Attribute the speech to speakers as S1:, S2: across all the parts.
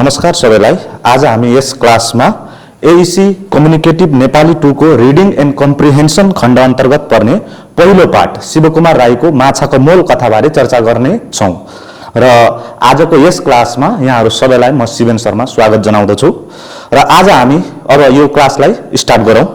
S1: नमस्कार सबैलाई। आज हामी यस क्लासमा एईसी कम्युनिकेटिभ नेपाली 2 को रिडिङ एन्ड कम्प्रिहेन्सन खण्ड अन्तर्गत पर्ने पहिलो पाठ शिवकुमार राईको माछाको मोल कथाबारे चर्चा गर्ने छौं। र आजको यस क्लासमा यहाँहरु सबैलाई म शिवेन शर्मा स्वागत जनाउँदछु। र आज हामी अब यो क्लासलाई स्टार्ट गरौं।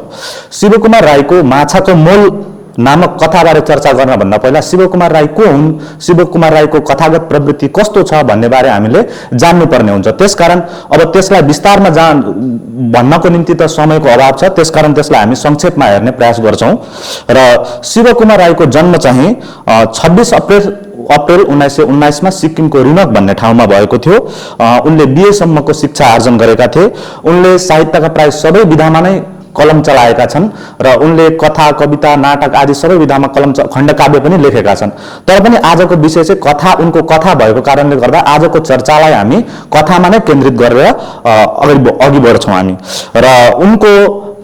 S1: शिवकुमार राईको माछाको मोल नामक कथाबारे चर्चा गर्न भन्दा पहिला शिवकुमार राई को हुन्, शिवकुमार राईको कथागत प्रवृत्ति कस्तो छ भन्ने बारे हामीले जान्नुपर्ने हुन्छ। त्यसकारण अब त्यसलाई विस्तारमा भन्नको निम्ति त समयको अभाव छ, त्यसकारण त्यसलाई हामी संक्षेपमा हेर्ने प्रयास गर्छौं। र शिवकुमार राईको जन्म चाहिँ 26 अप्रेल 1919 मा सिक्किमको रिनक भन्ने ठाउँमा भएको थियो। उनले बीए सम्मको शिक्षा आर्जन गरेका थिए। उनले साहित्यका प्राय सबै विधामा नै कलम चलाएका छन् र उनले कथा, कविता, नाटक आदि सबै विधामा खण्डकाव्य पनि लेखेका छन्। तर पनि आजको विषय चाहिँ कथा, उनको कथा भएको कारणले गर्दा आजको चर्चालाई हामी कथामा नै केन्द्रित गरेर अघि बढ्छौं हामी। र उनको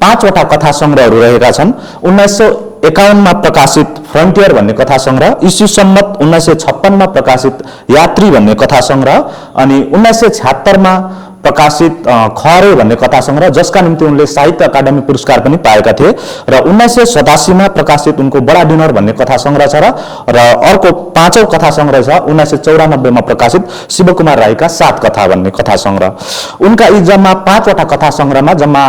S1: 5 वटा कथा संग्रहहरू रहेका छन्। 1951 मा प्रकाशित फ्रन्टियर भन्ने कथा संग्रह, ईस्वी सम्मत 1956 मा प्रकाशित यात्री भन्ने कथा संग्रह, अनि 1976 मा प्रकाशित खरे भन्ने कथा संग्रह, जसका निम्ति उनले साहित्य अकादमी पुरस्कार पनि पाएका थिए। र 1987 मा प्रकाशित उनको बडा डिनर भन्ने कथा संग्रह छ। र अर्को 5औं कथा संग्रह छ 1994 मा प्रकाशित शिवकुमार राईका 7 कथा भन्ने कथा संग्रह। उनका यी जम्मा 5 वटा कथा संग्रहमा जम्मा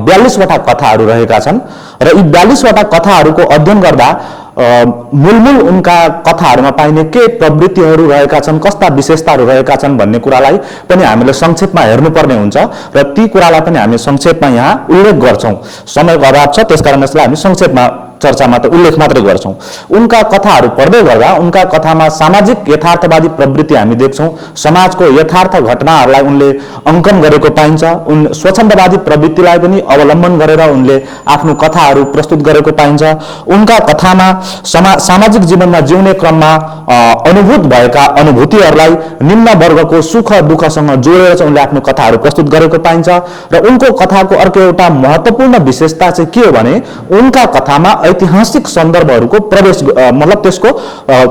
S1: 42 वटा कथाहरू रहेका छन्। र यी 42 वटा कथाहरूको अध्ययन गर्दा मूलमूल उनका कथाहरूमा पाइने के प्रवृत्तिहरू रहेका छन्, कस्ता विशेषताहरू रहेका छन् भन्ने कुरालाई पनि हामीले संक्षेपमा हेर्नुपर्ने हुन्छ। र ती कुरालाई पनि हामी संक्षेपमा यहाँ उल्लेख गर्छौं। समयको अभाव छ, त्यसकारण यसलाई हामी संक्षेपमा चर्चामा त उल्लेख मात्रै गर्छौं। उनका कथाहरू पढ्दै गर्दा उनका कथामा सामाजिक यथार्थवादी प्रवृत्ति हामी देख्छौं। समाजको यथार्थ घटनाहरूलाई उनले अंकन गरेको पाइन्छ। उन स्वच्छन्दवादी प्रवृत्तिलाई पनि अवलम्बन गरेर उनले आफ्नो कथाहरू प्रस्तुत गरेको पाइन्छ। उनका कथामा सामाजिक जीवनमा जिउने क्रममा अनुभूत भएका अनुभूतिहरूलाई निम्न वर्गको सुख दुःखसँग जोडेर चाहिँ उनले आफ्नो कथाहरू प्रस्तुत गरेको पाइन्छ। र उनको कथाको अर्को एउटा महत्त्वपूर्ण विशेषता चाहिँ के हो भने उनका कथामा ऐतिहासिक सन्दर्भहरूको मतलब त्यसको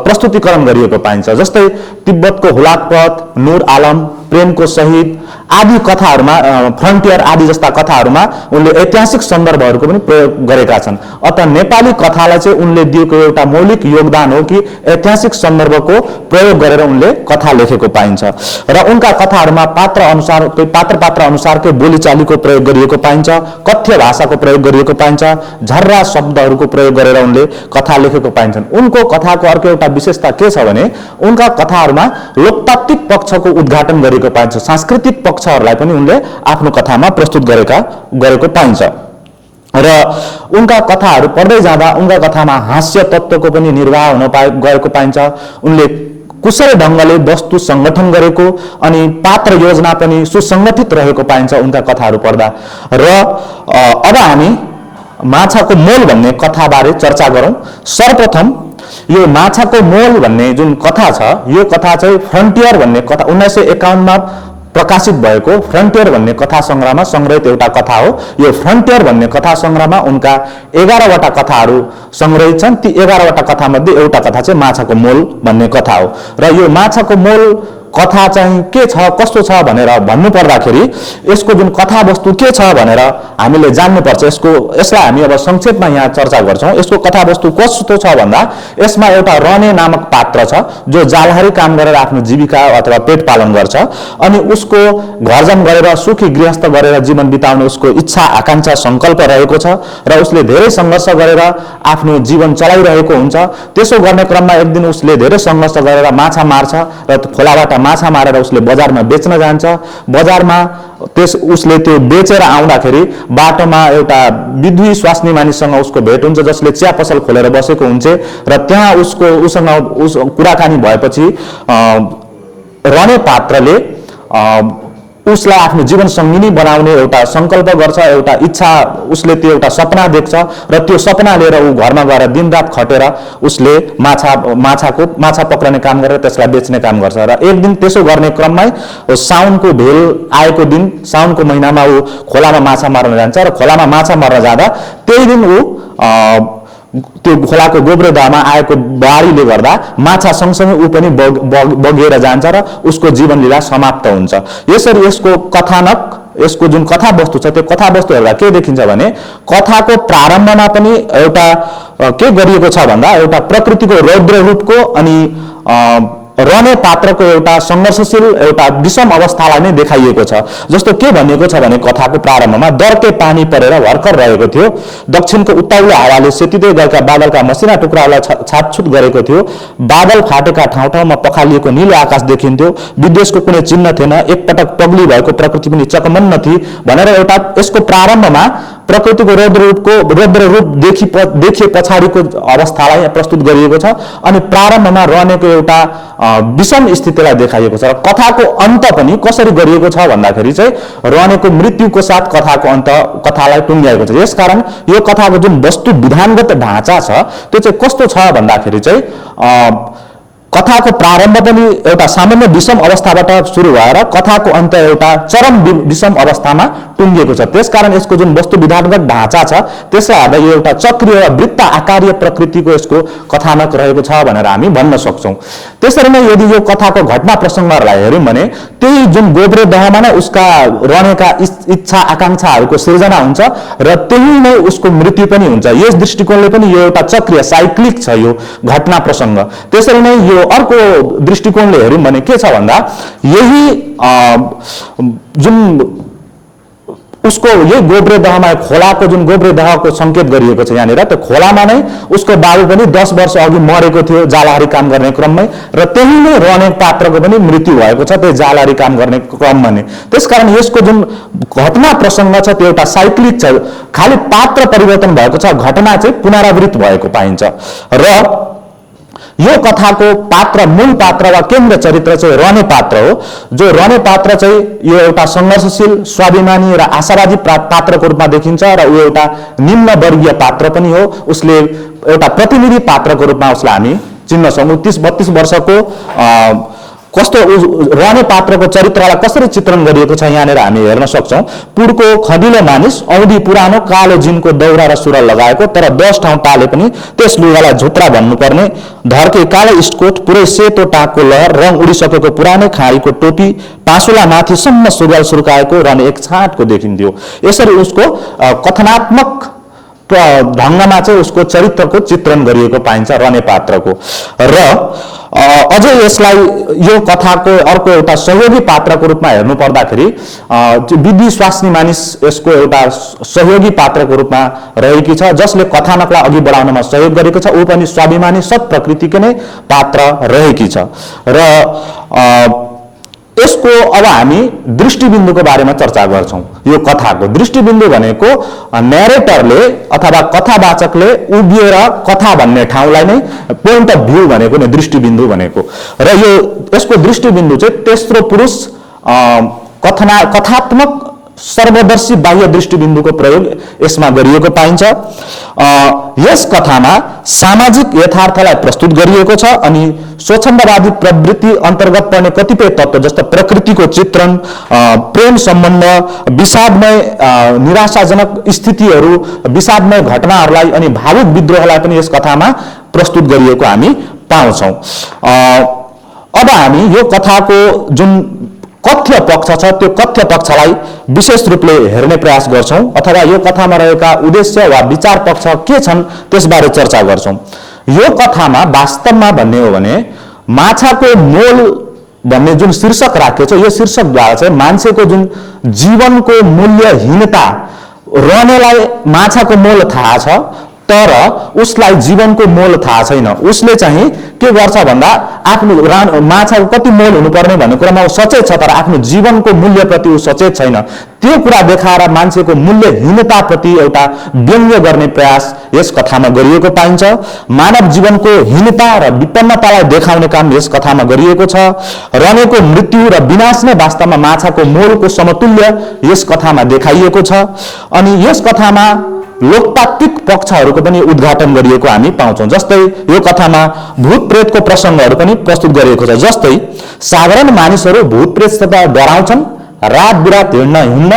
S1: प्रस्तुतिकरण गरिएको पाइन्छ। जस्तै तिब्बतको हुलाकपथ, नूर आलम, प्रेमको शहीद आदि कथाहरूमा, फ्रन्टियर आदि जस्ता कथाहरूमा उनले ऐतिहासिक सन्दर्भहरूको पनि प्रयोग गरेका छन्। अतः नेपाली कथालाई चाहिँ उनले दिएको एउटा मौलिक योगदान हो कि ऐतिहासिक सन्दर्भको प्रयोग गरेर उनले कथा लेखेको पाइन्छ। र उनका कथाहरूमा पात्र अनुसारकै बोलीचालीको प्रयोग गरिएको पाइन्छ, कथ्य भाषाको प्रयोग गरिएको पाइन्छ, झर्रा शब्दहरूको प्रयोग गरेर उनले कथा लेखेको पाइन्छन्। उनको कथाको अर्को एउटा विशेषता के छ भने उनका कथाहरूमा लोकतात्विक पक्षको उद्घाटन गरेको पाइन्छ। सांस्कृतिक पक्षहरूलाई पनि उनले आफ्नो कथामा प्रस्तुत गरेको पाइन्छ। र उनका कथाहरू पढ्दै जाँदा उनका कथामा हास्य तत्त्वको पनि निर्वाह हुन गएको पाइन्छ। उनले कुशल ढंगले वस्तु संगठन गरेको अनि पात्र योजना पनि सुसंगठित रहेको पाइन्छ उनका कथाहरू पढ्दा। र अब हामी माछाको मोल भन्ने कथाबारे चर्चा गरौं। सर्वप्रथम यो माछाको मोल भन्ने जुन कथा छ, यो कथा चाहिँ फ्रन्टियर भन्ने कथा 1951 मा प्रकाशित भएको फ्रन्टियर भन्ने कथा संग्रहमा संग्रहित एउटा कथा हो। यो फ्रन्टियर भन्ने कथा संग्रहमा उनका 11 वटा कथाहरू संग्रहित छन्। ती 11 वटा कथा मध्ये एउटा कथा चाहिँ माछाको मोल भन्ने कथा हो। र यो माछाको मोल कथा चाहिँ के छ, कस्तो छ भनेर भन्नु पर्दाखेरि यसको जुन कथा वस्तु के छ भनेर हामीले जान्नुपर्छ। यसलाई हामी अब संक्षेपमा यहाँ चर्चा गर्छौं। यसको कथा वस्तु कस्तो छ भन्दा यसमा एउटा रने नामक पात्र छ जो जालहारी काम गरेर आफ्नो जीविका अथवा पेट पालन गर्छ। अनि उसको घरजम गरेर सुखी गृहस्थ गरेर जीवन बिताउने उसको इच्छा, आकांक्षा, संकल्प रहेको छ र उसले धेरै संघर्ष गरेर आफ्नो जीवन चलाइरहेको हुन्छ। त्यसो गर्ने क्रममा एक दिन उसले धेरै संघर्ष गरेर माछा मार्छ र खोलाबाट माछा मारेर उसले बजारमा बेच्न जान्छ। बजारमा उसले त्यो बेचेर आउँदाखेरि बाटोमा एउटा विधुवी स्वास्नी मानिससँग उसको भेट हुन्छ जसले चिया पसल खोलेर बसेको हुन्छ। र त्यहाँ उसँग कुराकानी भएपछि रने पात्रले उसलाई आफ्नो जीवन संगिनी बनाउने एउटा संकल्प गर्छ, एउटा इच्छा, उसले त्यो एउटा सपना देख्छ र त्यो सपना लिएर ऊ घरमा गएर दिनरात खटेर उसले माछा पक्रने काम गरेर त्यसलाई बेच्ने काम गर्छ। र एक दिन त्यसो गर्ने क्रममै साउनको भेल आएको दिन, साउनको महिनामा ऊ खोलामा माछा मार्न जान्छ र खोलामा माछा मार्न जाँदा त्यही दिन ऊ त्यो खोलाको गोब्रेदहमा आएको बाढीले गर्दा माछा सँगसँगै ऊ पनि बगेर जान्छ र उसको जीवनलीला समाप्त हुन्छ। यसरी यसको कथानक, यसको जुन कथावस्तु छ त्यो कथावस्तु हेर्दा के देखिन्छ भने कथाको प्रारम्भमा पनि एउटा के गरिएको छ भन्दा एउटा प्रकृतिको रौद्र रूपको अनि रहने पात्रको एउटा संघर्षशील एउटा विषम अवस्थालाई नै देखाइएको छ। जस्तो के भनिएको छ भने कथाको प्रारम्भमा दर्के पानी परेर भर्खर रहेको थियो, दक्षिणको उत्ताउलो हावाले सेतिँदै गएका बादलका मसिना टुक्राहरूलाई छाटछुट गरेको थियो, बादल फाटेका ठाउँ ठाउँमा पखालिएको नीलो आकाश देखिन्थ्यो, विद्वेषको कुनै चिन्ह थिएन, एकपटक पग्ली भएको प्रकृति पनि चकमन्न थिए भनेर एउटा यसको प्रारम्भमा प्रकृतिको रौद्र रूप देखिए पछाडिको अवस्थालाई प्रस्तुत गरिएको छ अनि प्रारम्भमा रहनेको एउटा विषम स्थितिलाई देखाइएको छ। र कथाको अन्त पनि कसरी गरिएको छ भन्दाखेरि चाहिँ रहनेको मृत्युको साथ कथाको अन्त कथालाई टुङ्ग्याएको छ। यसकारण यो कथाको जुन वस्तु विधानगत ढाँचा छ त्यो चाहिँ कस्तो छ भन्दाखेरि चाहिँ कथाको प्रारम्भ पनि एउटा सामान्य विषम अवस्थाबाट सुरु भएर कथाको अन्त एउटा चरम विषम अवस्थामा टुङ्गिएको छ। त्यसकारण यसको जुन वस्तु विधानगत ढाँचा छ त्यसलाई हेर्दा यो एउटा चक्रीय वृत्त आकारीय प्रकृतिको यसको कथानक रहेको छ भनेर हामी भन्न सक्छौँ। त्यसरी नै यदि यो कथाको घटना प्रसङ्गहरूलाई हेऱ्यौँ भने त्यही जुन गोब्रेदहमा नै उसका रहनेका इच्छा आकाङ्क्षाहरूको सिर्जना हुन्छ र त्यही नै उसको मृत्यु पनि हुन्छ। यस दृष्टिकोणले पनि यो एउटा चक्रीय साइक्लिक छ यो घटना प्रसङ्ग। त्यसरी नै यो अर्को दृष्टिकोणले हेऱ्यौँ भने के छ भन्दा यही जुन उसको यही गोब्रेदहमा खोलाको जुन गोब्रेदहको संकेत गरिएको छ यहाँनिर त्यो खोलामा नै उसको बाबु पनि 10 वर्ष अघि मरेको थियो जालहारी काम गर्ने क्रममै र त्यही नै रहने पात्रको पनि मृत्यु भएको छ त्यो जालहारी काम गर्ने क्रममा नै। त्यसकारण यसको जुन घटना प्रसङ्ग छ त्यो एउटा साइक्लिक छ, खालि पात्र परिवर्तन भएको छ, घटना चाहिँ पुनरावृत्त भएको पाइन्छ। र यो कथाको पात्र मूल पात्र वा केन्द्र चरित्र चाहिँ रहने पात्र हो, जो रहने पात्र चाहिँ यो एउटा संघर्षशील स्वाभिमानी र आशावादी पात्रको रूपमा देखिन्छ र ऊ एउटा निम्न वर्गीय पात्र पनि हो। उसले एउटा प्रतिनिधि पात्रको रूपमा उसलाई हामी चिन्न सक्छौँ। 30-32 वर्षको कस्तो रहने पात्रको चरित्रलाई कसरी चित्रण गरिएको छ यहाँनिर हामी हेर्न सक्छौँ। पुडको खदिलो मानिस औधी पुरानो कालो जिनको दौरा र सुरुवाल लगाएको तर 10 ठाउँ टाले पनि त्यस लुगालाई झुत्रा भन्नुपर्ने, धर्के कालो इस्टकोट पुरै सेतो टाकको लहर, रङ उडिसकेको पुरानै खाडीको टोपी, पासुला माथिसम्म सुरुवाल सुर्काएको रहने एक छाँटको देखिन्थ्यो। यसरी उसको कथनात्मक ढङ्गमा चाहिँ उसको चरित्रको चित्रण गरिएको पाइन्छ रहने पात्रको। र अझै यसलाई यो कथाको अर्को एउटा सहयोगी पात्रको रूपमा हेर्नु पर्दाखेरि विधि स्वास्नी मानिस यसको एउटा सहयोगी पात्रको रूपमा रहेकी छ, जसले कथानकलाई अघि बढाउनमा सहयोग गरेको छ। ऊ पनि स्वाभिमानी सत् प्रकृतिको नै पात्र रहेकी छ। र यसको अब हामी दृष्टिबिन्दुको बारेमा चर्चा गर्छौँ। यो कथाको दृष्टिबिन्दु भनेको न्यारेटरले अथवा कथावाचकले उभिएर कथा भन्ने ठाउँलाई नै पोइन्ट अफ भ्यू भनेको नै दृष्टिबिन्दु भनेको। र यो यसको दृष्टिबिन्दु चाहिँ तेस्रो पुरुष कथात्मक सर्वदर्शी बाह्य दृष्टिबिन्दुको प्रयोग यसमा गरिएको पाइन्छ। यस कथामा सामाजिक यथार्थलाई प्रस्तुत गरिएको छ अनि स्वच्छन्दवादी प्रवृत्ति अन्तर्गत पर्ने कतिपय तत्त्व जस्तो प्रकृतिको चित्रण, प्रेम सम्बन्ध, विषादमय निराशाजनक स्थितिहरू, विषादमय घटनाहरूलाई अनि भावुक विद्रोहलाई पनि यस कथामा प्रस्तुत गरिएको हामी पाउँछौँ। अब हामी यो कथाको जुन कथ्य पक्ष छ त्यो कथ्य पक्षलाई विशेष रूपले हेर्ने प्रयास गर्छौँ अथवा यो कथामा रहेका उद्देश्य वा विचार पक्ष के छन् त्यसबारे चर्चा गर्छौँ। यो कथामा वास्तवमा भन्ने हो भने माछाको मोल भन्ने जुन शीर्षक राखेको छ यो शीर्षकद्वारा चाहिँ मान्छेको जुन जीवनको मूल्यहीनता, रहनेलाई माछाको मोल थाहा छ तर उसलाई जीवनको मोल थाहा छैन। उसले चाहिँ के गर्छ भन्दा आफ्नो माछाको कति मोल हुनुपर्ने भन्ने कुरामा ऊ सचेत छ तर आफ्नो जीवनको मूल्यप्रति ऊ सचेत छैन। त्यो कुरा देखाएर मान्छेको मूल्यहीनताप्रति एउटा व्यङ्ग्य गर्ने प्रयास यस कथामा गरिएको पाइन्छ। मानव जीवनको हीनता र विपन्नतालाई देखाउने काम यस कथामा गरिएको छ। रहनेको मृत्यु र विनाश नै वास्तवमा माछाको मोलको समतुल्य यस कथामा देखाइएको छ। अनि यस कथामा लोकतात्विक पक्षहरूको पनि उद्घाटन गरिएको हामी पाउँछौँ। जस्तै यो कथामा भूत प्रेतको प्रसङ्गहरू पनि प्रस्तुत गरिएको छ। जस्तै साधारण मानिसहरू भूत प्रेतबाट डराउँछन्, रात बिरात हिँड्न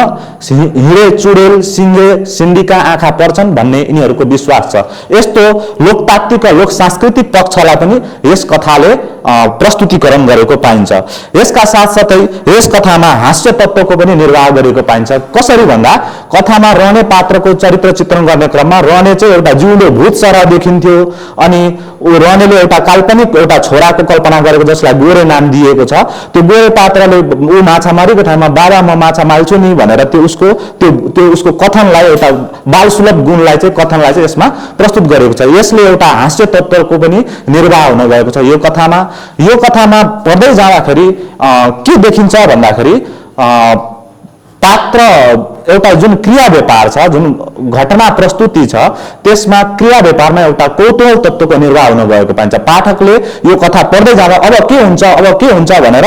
S1: हिँडे चुडेल सिङ्गे सिन्डीका आँखा पर्छन् भन्ने यिनीहरूको विश्वास छ। यस्तो लोकतात्विक लोक सांस्कृतिक पक्षलाई पनि यस कथाले प्रस्तुतिकरण गरेको पाइन्छ। यसका साथसाथै यस कथामा हास्य तत्त्वको पनि निर्वाह गरेको पाइन्छ। कसरी भन्दा कथामा रहने पात्रको चरित्र चित्रण गर्ने क्रममा रहने चाहिँ एउटा जिउँदो भूत सरह देखिन्थ्यो, अनि रहनेले एउटा काल्पनिक एउटा छोराको कल्पना गरेको जसलाई गोरे नाम दिएको छ। त्यो गोरे पात्रले ऊ माछा मारेको ठाउँमा बाबा म माछा माल्छु नि भनेर त्यो उसको कथनलाई एउटा बाल सुलभ गुणलाई चाहिँ कथनलाई चाहिँ यसमा प्रस्तुत गरेको छ। यसले एउटा हास्य तत्त्वको पनि निर्वाह हुन गएको छ यो कथामा। यो कथामा पढ्दै जाँदाखेरि के देखिन्छ भन्दाखेरि पात्र एउटा जुन क्रिया व्यापार छ, जुन घटना प्रस्तुति छ, त्यसमा क्रिया व्यापारमा एउटा कौतूहल तत्त्वको निर्वाह हुन गएको पाइन्छ। पाठकले यो कथा पढ्दै जाँदा अब के हुन्छ भनेर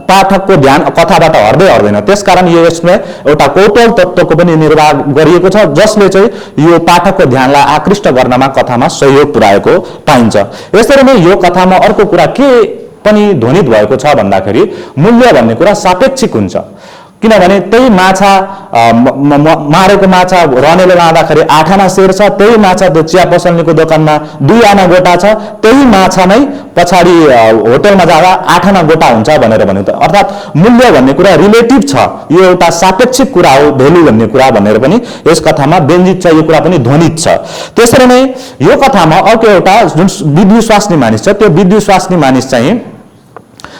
S1: पाठकको ध्यान कथाबाट हट्दैन। त्यसकारण यो यसमा एउटा कौतूहल तत्त्वको पनि निर्वाह गरिएको छ, जसले चाहिँ यो पाठकको ध्यानलाई आकृष्ट गर्नमा कथामा सहयोग पुर्याएको पाइन्छ। यसरी नै यो कथामा अर्को कुरा के पनि ध्वनित भएको छ भन्दाखेरि मूल्य भन्ने कुरा सापेक्षिक हुन्छ। किनभने त्यही माछा मारेको माछा रहनेले लाँदाखेरि 8 आना सेर छ, त्यही माछा त्यो चिया पसलनीको दोकानमा 2 आना गोटा छ, त्यही माछा नै पछाडि होटलमा जाँदा 8 आना गोटा हुन्छ भनेर भन्यो। त अर्थात् मूल्य भन्ने कुरा रिलेटिभ छ, यो एउटा सापेक्षिक कुरा हो, भेल्यु भन्ने कुरा भनेर पनि यस कथामा व्यञ्जित छ, यो कुरा पनि ध्वनित छ। त्यसरी नै यो कथामा अर्को एउटा जुन विद्युस्वास्नी मानिस छ, त्यो विद्युस्वास्नी मानिस चाहिँ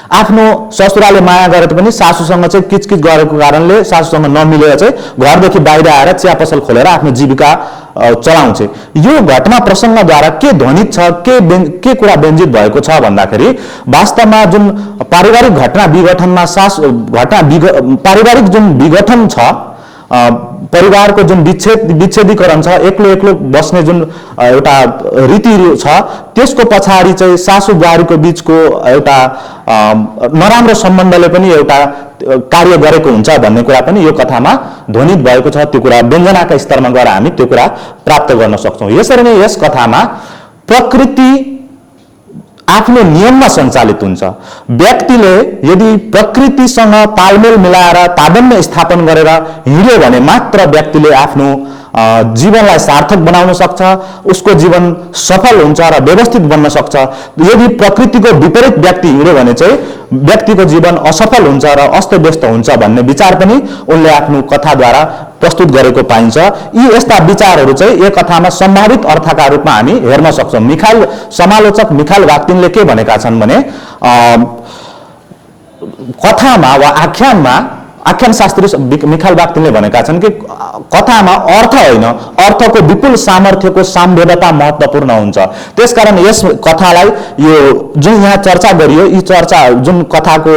S1: आफ्नो ससुराले माया गरेर पनि सासूसँग चाहिँ किचकिच गरेको कारणले सासूसँग नमिलेर चाहिँ घरदेखि बाहिर आएर चिया पसल खोलेर आफ्नो जीविका चलाउँछ। यो घटना प्रसङ्गद्वारा के ध्वनित छ, के कुरा व्यञ्जित भएको छ भन्दाखेरि वास्तवमा जुन पारिवारिक घटना विघटनमा पारिवारिक जुन विघटन छ, परिवारको जुन विच्छेदीकरण छ, एक्लो बस्ने जुन एउटा रीति छ, त्यसको पछाडि चाहिँ सासू बुहारीको बीचको एउटा नराम्रो सम्बन्धले पनि एउटा कार्य गरेको हुन्छ भन्ने कुरा पनि यो कथामा ध्वनित भएको छ। त्यो कुरा व्यञ्जनाका स्तरमा गएर हामी त्यो कुरा प्राप्त गर्न सक्छौँ। यसरी नै यस कथामा प्रकृति आफ्नो नियममा सञ्चालित हुन्छ। व्यक्तिले यदि प्रकृतिसँग तालमेल मिलाएर तादात्म्य स्थापन गरेर हिँड्यो भने मात्र व्यक्तिले आफ्नो जीवनलाई सार्थक बनाउन सक्छ, उसको जीवन सफल हुन्छ र व्यवस्थित बन्न सक्छ। यदि प्रकृतिको विपरीत व्यक्ति हिँड्यो भने चाहिँ व्यक्तिको जीवन असफल हुन्छ र अस्तव्यस्त हुन्छ भन्ने विचार पनि उनले आफ्नो कथाद्वारा प्रस्तुत गरेको पाइन्छ। यी यस्ता विचारहरू चाहिँ यो कथामा सम्भावित अर्थका रूपमा हामी हेर्न सक्छौँ। समालोचक मिखाइल बाख्तिनले के भनेका छन् भने कथामा वा आख्यान शास्त्री मिखाइल बाख्तिनले भनेका छन् कि कथामा अर्थ होइन, अर्थको विपुल सामर्थ्यको साम्वेदता महत्त्वपूर्ण हुन्छ। त्यसकारण यस कथालाई यो जुन यहाँ चर्चा गरियो, यी चर्चा जुन कथाको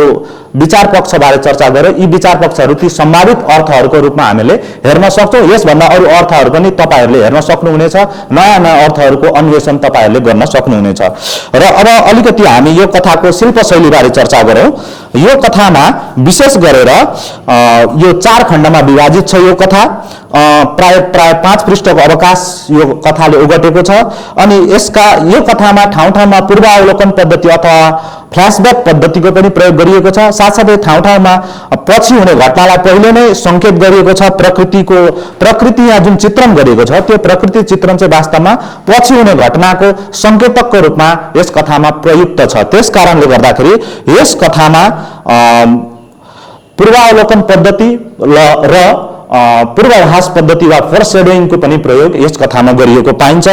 S1: विचार पक्षबारे चर्चा गर्यो, यी विचार पक्षहरू ती सम्भावित अर्थहरूको रूपमा हामीले हेर्न सक्छौँ। यसभन्दा अरू अर्थहरू पनि तपाईँहरूले हेर्न सक्नुहुनेछ, नयाँ नयाँ अर्थहरूको अन्वेषण तपाईँहरूले गर्न सक्नुहुनेछ। र अब अलिकति हामी यो कथाको शिल्पशैलीबारे चर्चा गरौँ। यो कथामा विशेष गरेर यो 4 खण्डमा विभाजित छ। यो कथा प्राय 5 पृष्ठको अवकाश यो कथाले ओगटेको छ, अनि यो कथामा ठाउँ ठाउँमा पूर्वावलोकन पद्धति अथवा फ्ल्यासब्याक पद्धतिको पनि प्रयोग गरिएको छ। साथसाथै ठाउँ ठाउँमा पछि हुने घटनालाई पहिले नै सङ्केत गरिएको छ। प्रकृति यहाँ जुन चित्रण गरिएको छ, त्यो प्रकृति चित्रण चाहिँ वास्तवमा पछि हुने घटनाको सङ्केतकको रूपमा यस कथामा प्रयुक्त छ। त्यस कारणले गर्दाखेरि यस कथामा पूर्वावलोकन पद्धति र पूर्वाभास पद्धति वा फोरसेडोइङको पनि प्रयोग यस कथामा गरिएको पाइन्छ।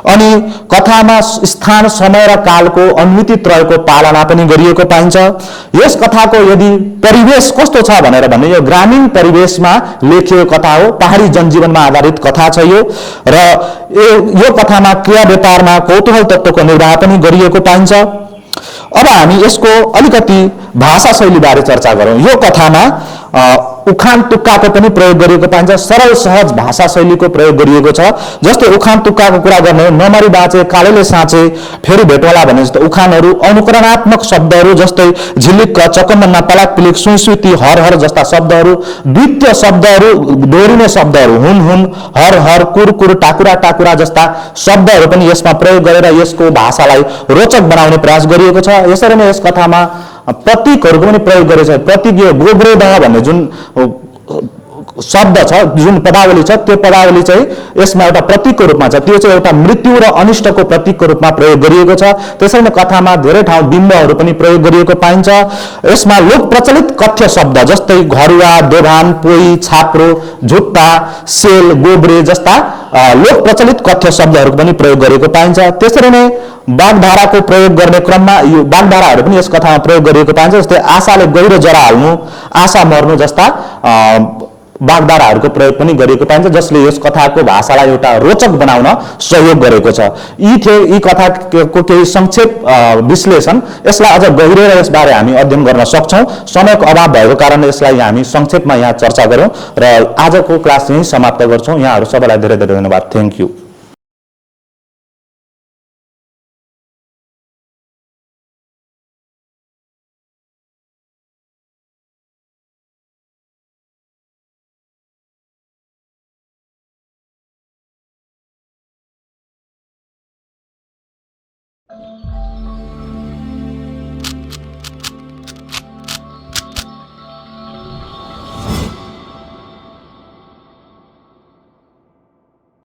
S1: अनि कथामा स्थान, समय र कालको अनुमितित्रयको पालना पनि गरिएको पाइन्छ। यस कथाको यदि परिवेश कस्तो छ भनेर भन्ने, यो ग्रामीण परिवेशमा लेखिएको कथा हो, पहाडी जनजीवनमा आधारित कथा छ यो। र यो कथामा क्रिया व्यापारमा कौतूहल तत्त्वको निर्वाह पनि गरिएको पाइन्छ। अब हामी यसको अलिकति भाषा शैलीबारे चर्चा गरौँ। यो कथामा उखान तुक्काको पनि प्रयोग गरिएको पाइन्छ। सरल सहज भाषा शैलीको प्रयोग गरिएको छ। जस्तै उखान तुक्काको कुरा गर्ने हो, नमरी बाँचे कालेले साँचे फेरि भेटोला भने जस्तो उखानहरू, अनुकरणात्मक शब्दहरू जस्तै झिलिक्क, चकमन्ना, तलाक पिलिक, सुइसुती, हर हर जस्ता शब्दहरू, द्वितीय शब्दहरू, दोहोरिने शब्दहरू, हुन हुन, हर हर, कुर कुर, टाकुरा टाकुरा जस्ता शब्दहरू पनि यसमा प्रयोग गरेर यसको भाषालाई रोचक बनाउने प्रयास गरिएको छ। यसरी नै यस कथामा प्रतीकहरूको पनि प्रयोग गरेको छ। प्रतीक यो गोब्रेदह भन्ने जुन शब्द छ, जुन पदावली छ, त्यो पदावली चाहिँ यसमा एउटा प्रतीकको रूपमा छ। त्यो चाहिँ एउटा मृत्यु र अनिष्टको प्रतीकको रूपमा प्रयोग गरिएको छ। त्यसैले नै कथामा धेरै ठाउँ बिम्बहरू पनि प्रयोग गरिएको पाइन्छ। यसमा लोक प्रचलित कथ्य शब्द जस्तै घरुवा, दोभान, पोई, छाप्रो, झुट्टा, सेल, गोब्रे जस्ता लोक प्रचलित कथ्य शब्दहरू पनि प्रयोग गरेको पाइन्छ। त्यसरी नै वाग्धाराको प्रयोग गर्ने क्रममा यो वाग्धाराहरू पनि यस कथामा प्रयोग गरिएको पाइन्छ। जस्तै आशाले गहिरो जरा हाल्नु, आशा मर्नु जस्ता वाग्धाराहरूको प्रयोग पनि गरिएको पाइन्छ, जसले यस कथाको भाषालाई एउटा रोचक बनाउन सहयोग गरेको छ। यी थिए यी कथाको केही संक्षेप विश्लेषण। यसलाई अझ गहिरेर यसबारे हामी अध्ययन गर्न सक्छौँ। समयको अभाव भएको कारणले यसलाई हामी संक्षेपमा यहाँ चर्चा गऱ्यौँ र आजको क्लास यहीँ समाप्त गर्छौँ। यहाँहरू सबैलाई धेरै धेरै धन्यवाद। Thank you.